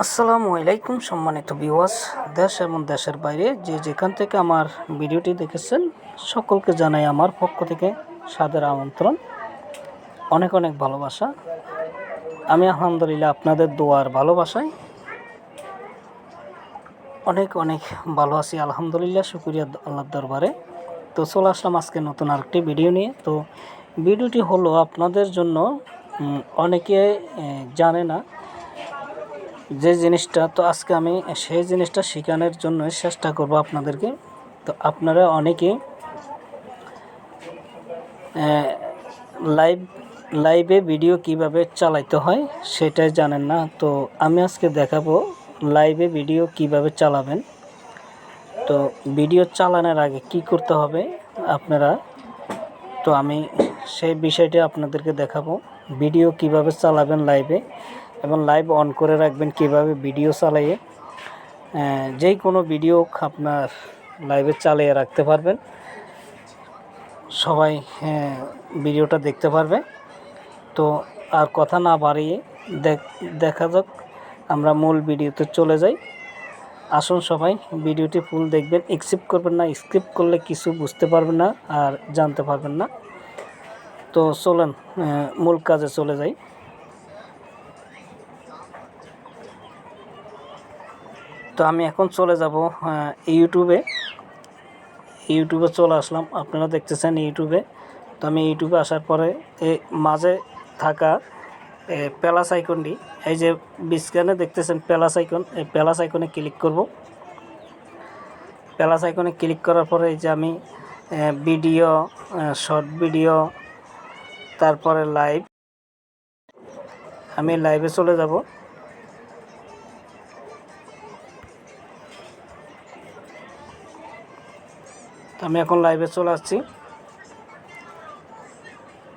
আসসালামু আলাইকুম সম্মানিত ভিউয়ার্স, দেশ এবং দেশের বাইরে যে যেখান থেকে আমার ভিডিওটি দেখেছেন সকলকে জানাই আমার পক্ষ থেকে সাদর আমন্ত্রণ, অনেক অনেক ভালোবাসা। আমি আলহামদুলিল্লাহ আপনাদের দোয়ার ভালোবাসায় অনেক অনেক ভালো আছি আলহামদুলিল্লাহ, শুকরিয়া আল্লাহর দরবারে। তো চলে আসলাম আজকে নতুন আরেকটি ভিডিও নিয়ে। তো ভিডিওটি হলো আপনাদের জন্য, অনেকে জানে না যে জিনিসটা, তো আজকে আমি সেই জিনিসটা শেখানোর জন্য চেষ্টা করব আপনাদেরকে। তো আপনারা অনেকে লাইভে ভিডিও কিভাবে চালাইতে হয় সেটাই জানেন না। তো আমি আজকে দেখাবো লাইভে ভিডিও কিভাবে চালাবেন। তো ভিডিও চালানোর আগে কি করতে হবে আপনারা, তো আমি সেই বিষয়টা আপনাদেরকে দেখাবো। ভিডিও কিভাবে চালাবেন লাইভে, এবং লাইভ অন করে রাখবেন কিভাবে ভিডিও চালিয়ে যেই কোনো ভিডিও আপনার লাইভে চালিয়ে রাখতে পারবেন, সবাই ভিডিওটা দেখতে পারবে। তো আর কথা না বাড়িয়ে দেখা যাক, আমরা মূল ভিডিওতে চলে যাই। আসুন সবাই ভিডিওটি ফুল দেখবেন, স্কিপ করবেন না। স্কিপ করলে কিছু বুঝতে পারবেন না আর জানতে পারবেন না। তো চলেন মূল কাজে চলে যাই। তো আমি এখন চলে যাব ইউটিউবে চলে আসলাম। আপনারা দেখতেছেন ইউটিউবে। তো আমি ইউটিউবে আসার পরে এই মাঝে থাকা প্লাস আইকনটি, এই যে বিস্ক্রিনে দেখতেছেন প্লাস আইকন, এই প্লাস আইকনে ক্লিক করব। প্লাস আইকনে ক্লিক করার পরে এই যে আমি ভিডিও, শর্ট ভিডিও, তারপরে লাইভ, আমি লাইভে চলে যাব। তো আমি এখন লাইভে চলে আসছি।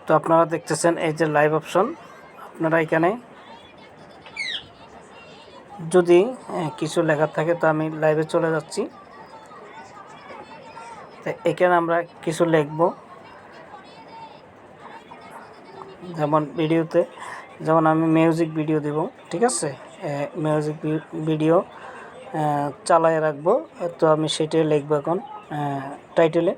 তো আপনারা দেখতেছেন এই যে লাইভ অপশন। আপনারা এখানে যদি কিছু লেখা থাকে, তো আমি লাইভে চলে যাচ্ছি। তো এখানে আমরা কিছু লিখব, যেমন ভিডিওতে, যেমন আমি মিউজিক ভিডিও দেব, ঠিক আছে। মিউজিক ভিডিও চালায় রাখবো। তো আমি সেটাই লিখব এখন টাইটেলে।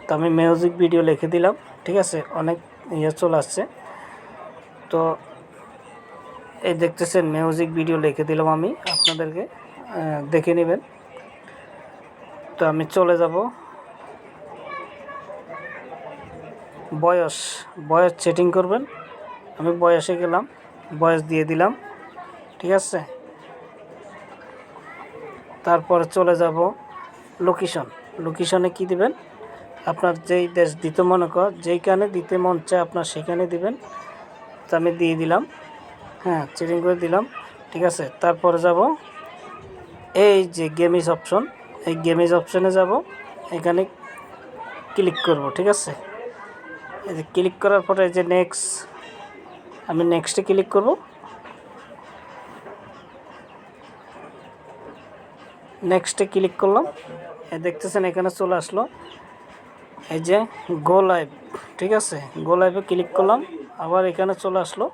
তো আমি মিউজিক ভিডিও লিখে দিলাম, ঠিক আছে। অনেক চলে আসছে। তো এই দেখতেছেন মিউজিক ভিডিও লিখে দিলাম আমি, আপনাদেরকে দেখে নেবেন। তো আমি চলে যাব বয়স সেটিং করবেন। আমি বয়সে গেলাম, বয়স দিয়ে দিলাম, ঠিক আছে। তারপরে চলে যাব লোকেশনে কি দিবেন, আপনার যেই দেশ দিতে মনে কর, যেইখানে দিতে মন চায় আপনার সেখানে দিবেন। তো আমি দিয়ে দিলাম, সেটিং করে দিলাম, ঠিক আছে। তারপরে যাব এই যে গেমিজ অপশন, এই গেমিজ অপশনে যাব, এখানে ক্লিক করব, ঠিক আছে। এই যে ক্লিক করার পরে এই যে নেক্সট, আমি নেক্সটে ক্লিক করব। নেক্সটে ক্লিক করলাম, এই দেখতেছেন এখানে চলে আসলো এই যে গো লাইভ, ঠিক আছে। গো লাইভে ক্লিক করলাম, আবার এখানে চলে আসলো।